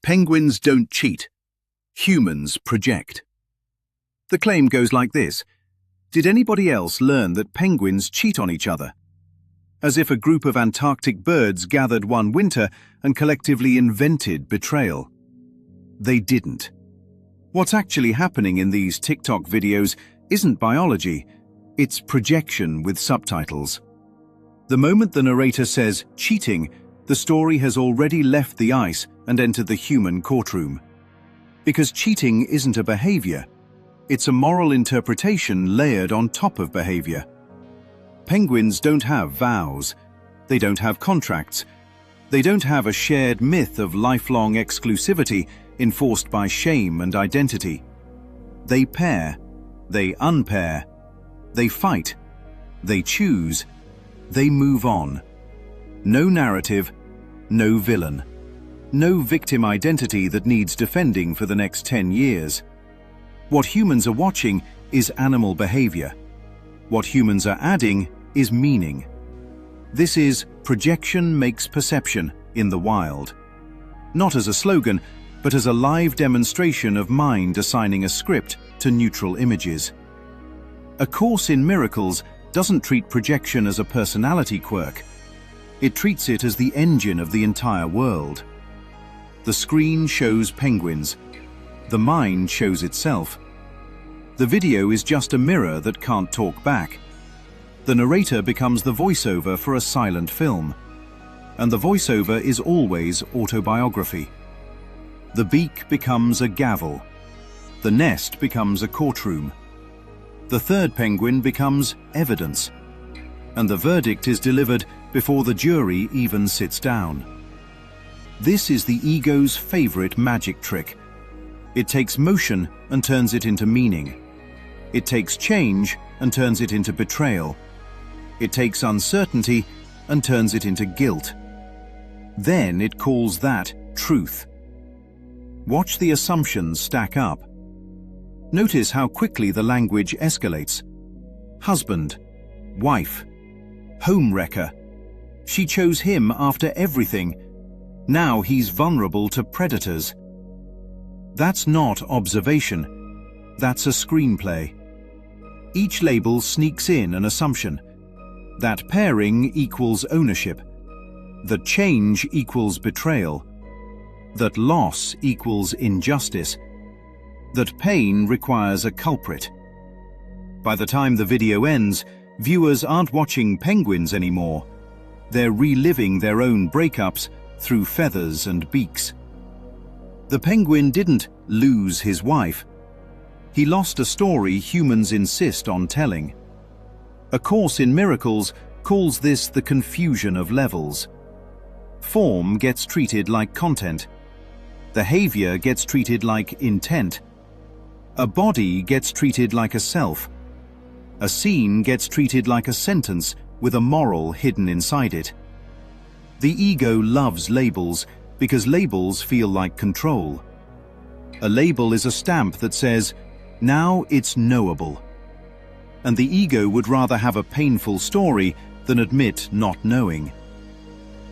Penguins don't cheat. Humans project. The claim goes like this. Did anybody else learn that penguins cheat on each other? As if a group of Antarctic birds gathered one winter and collectively invented betrayal. They didn't. What's actually happening in these TikTok videos isn't biology, it's projection with subtitles. The moment the narrator says cheating, the story has already left the ice and entered the human courtroom. Because cheating isn't a behavior, it's a moral interpretation layered on top of behavior. Penguins don't have vows, they don't have contracts, they don't have a shared myth of lifelong exclusivity enforced by shame and identity. They pair, they unpair, they fight, they choose, they move on. No narrative, no villain. No victim identity that needs defending for the next 10 years. What humans are watching is animal behavior. What humans are adding is meaning. This is projection makes perception in the wild. Not as a slogan, but as a live demonstration of mind assigning a script to neutral images. A Course in Miracles doesn't treat projection as a personality quirk. It treats it as the engine of the entire world. The screen shows penguins. The mind shows itself. The video is just a mirror that can't talk back. The narrator becomes the voiceover for a silent film. And the voiceover is always autobiography. The beak becomes a gavel. The nest becomes a courtroom. The third penguin becomes evidence. And the verdict is delivered before the jury even sits down. This is the ego's favorite magic trick. It takes motion and turns it into meaning. It takes change and turns it into betrayal. It takes uncertainty and turns it into guilt. Then it calls that truth. Watch the assumptions stack up. Notice how quickly the language escalates. Husband, wife, homewrecker. She chose him after everything. Now he's vulnerable to predators. That's not observation. That's a screenplay. Each label sneaks in an assumption. That pairing equals ownership. That change equals betrayal. That loss equals injustice. That pain requires a culprit. By the time the video ends, viewers aren't watching penguins anymore. They're reliving their own breakups through feathers and beaks. The penguin didn't lose his wife. He lost a story humans insist on telling. A Course in Miracles calls this the confusion of levels. Form gets treated like content. Behavior gets treated like intent. A body gets treated like a self. A scene gets treated like a sentence with a moral hidden inside it. The ego loves labels because labels feel like control. A label is a stamp that says, now it's knowable. And the ego would rather have a painful story than admit not knowing.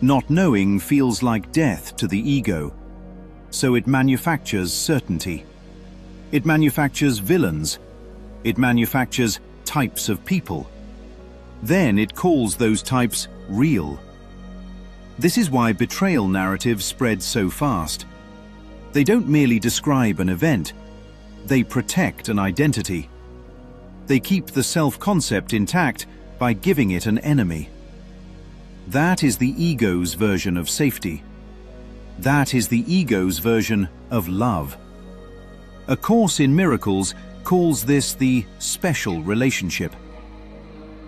Not knowing feels like death to the ego, so it manufactures certainty. It manufactures villains. It manufactures types of people. Then it calls those types real. This is why betrayal narratives spread so fast. They don't merely describe an event, they protect an identity. They keep the self-concept intact by giving it an enemy. That is the ego's version of safety. That is the ego's version of love. A Course in Miracles calls this the special relationship.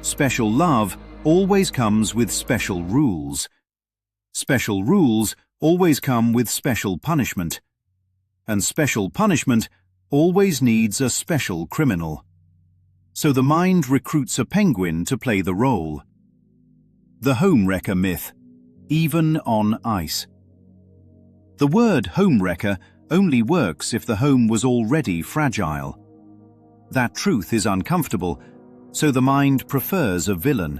Special love always comes with special rules. Special rules always come with special punishment. And special punishment always needs a special criminal. So the mind recruits a penguin to play the role. The homewrecker myth, even on ice. The word homewrecker only works if the home was already fragile. That truth is uncomfortable, so the mind prefers a villain.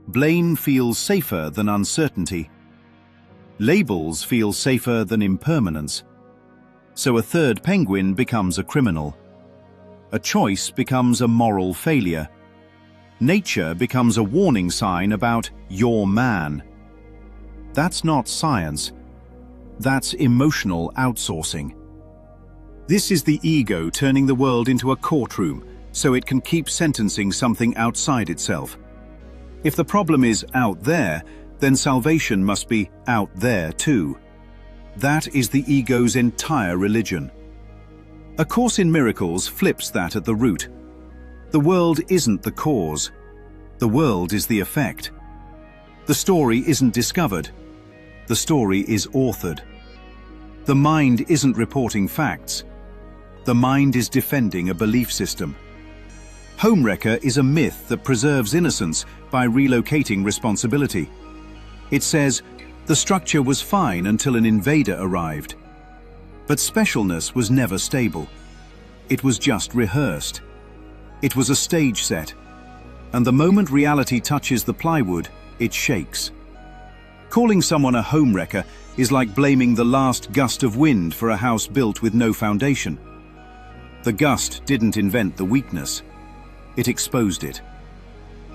Blame feels safer than uncertainty. Labels feel safer than impermanence. So a third penguin becomes a criminal. A choice becomes a moral failure. Nature becomes a warning sign about your man. That's not science. That's emotional outsourcing. This is the ego turning the world into a courtroom so it can keep sentencing something outside itself. If the problem is out there, then salvation must be out there too. That is the ego's entire religion. A Course in Miracles flips that at the root. The world isn't the cause. The world is the effect. The story isn't discovered. The story is authored. The mind isn't reporting facts. The mind is defending a belief system. Homewrecker is a myth that preserves innocence by relocating responsibility. It says, the structure was fine until an invader arrived. But specialness was never stable. It was just rehearsed. It was a stage set. And the moment reality touches the plywood, it shakes. Calling someone a homewrecker is like blaming the last gust of wind for a house built with no foundation. The gust didn't invent the weakness. It exposed it.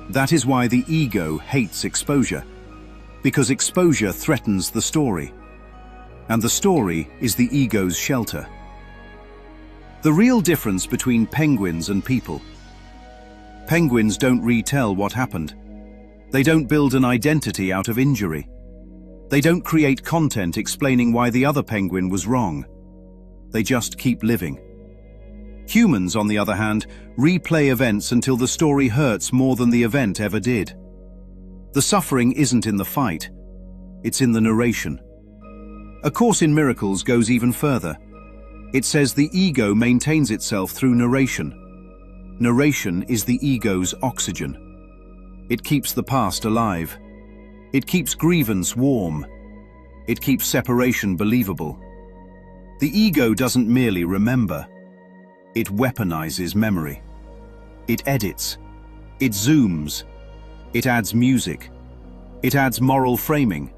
That is why the ego hates exposure, because exposure threatens the story. And the story is the ego's shelter. The real difference between penguins and people. Penguins don't retell what happened. They don't build an identity out of injury. They don't create content explaining why the other penguin was wrong. They just keep living. Humans, on the other hand, replay events until the story hurts more than the event ever did. The suffering isn't in the fight. It's in the narration. A Course in Miracles goes even further. It says the ego maintains itself through narration. Narration is the ego's oxygen. It keeps the past alive. It keeps grievance warm. It keeps separation believable. The ego doesn't merely remember. It weaponizes memory. It edits. It zooms. It adds music. It adds moral framing.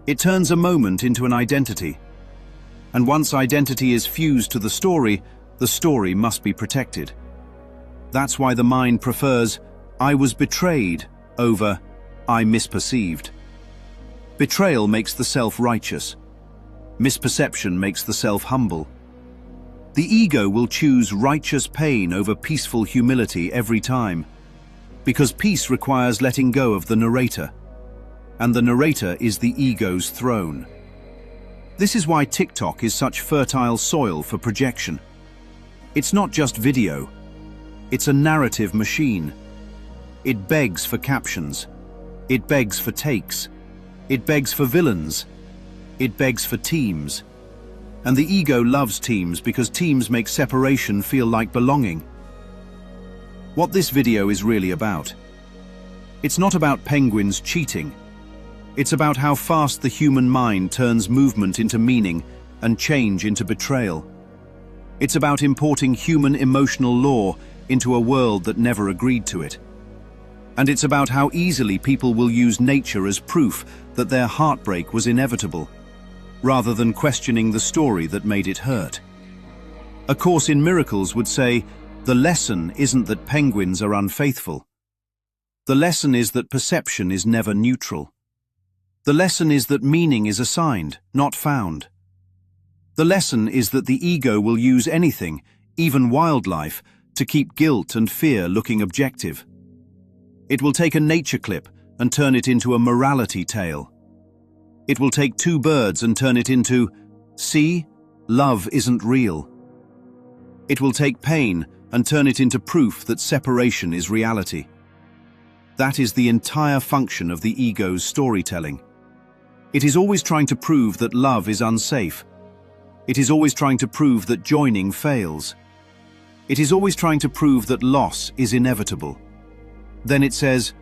It turns a moment into an identity. And once identity is fused to the story must be protected. That's why the mind prefers, I was betrayed, over, I misperceived. Betrayal makes the self righteous. Misperception makes the self humble. The ego will choose righteous pain over peaceful humility every time, because peace requires letting go of the narrator, and the narrator is the ego's throne. This is why TikTok is such fertile soil for projection. It's not just video. It's a narrative machine. It begs for captions. It begs for takes. It begs for villains. It begs for teams. And the ego loves teams because teams make separation feel like belonging. What this video is really about. It's not about penguins cheating. It's about how fast the human mind turns movement into meaning and change into betrayal. It's about importing human emotional law into a world that never agreed to it. And it's about how easily people will use nature as proof that their heartbreak was inevitable, rather than questioning the story that made it hurt. A Course in Miracles would say, the lesson isn't that penguins are unfaithful. The lesson is that perception is never neutral. The lesson is that meaning is assigned, not found. The lesson is that the ego will use anything, even wildlife, to keep guilt and fear looking objective. It will take a nature clip and turn it into a morality tale. It will take two birds and turn it into, see, love isn't real. It will take pain and turn it into proof that separation is reality. That is the entire function of the ego's storytelling. It is always trying to prove that love is unsafe. It is always trying to prove that joining fails. It is always trying to prove that loss is inevitable. Then it says,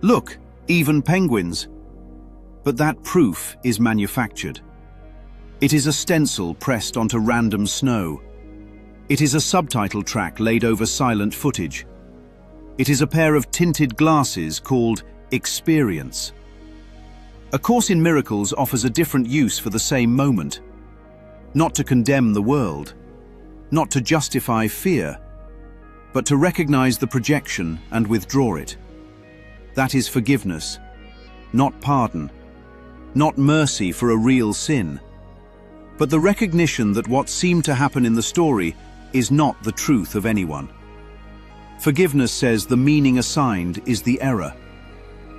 look, even penguins. But that proof is manufactured. It is a stencil pressed onto random snow. It is a subtitle track laid over silent footage. It is a pair of tinted glasses called experience. A Course in Miracles offers a different use for the same moment. Not to condemn the world, not to justify fear, but to recognize the projection and withdraw it. That is forgiveness, not pardon, not mercy for a real sin, but the recognition that what seemed to happen in the story is not the truth of anyone. Forgiveness says the meaning assigned is the error.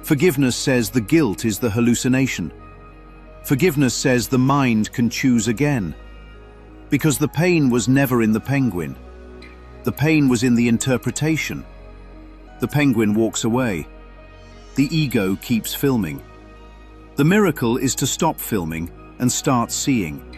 Forgiveness says the guilt is the hallucination. Forgiveness says the mind can choose again. Because the pain was never in the penguin. The pain was in the interpretation. The penguin walks away. The ego keeps filming. The miracle is to stop filming and start seeing.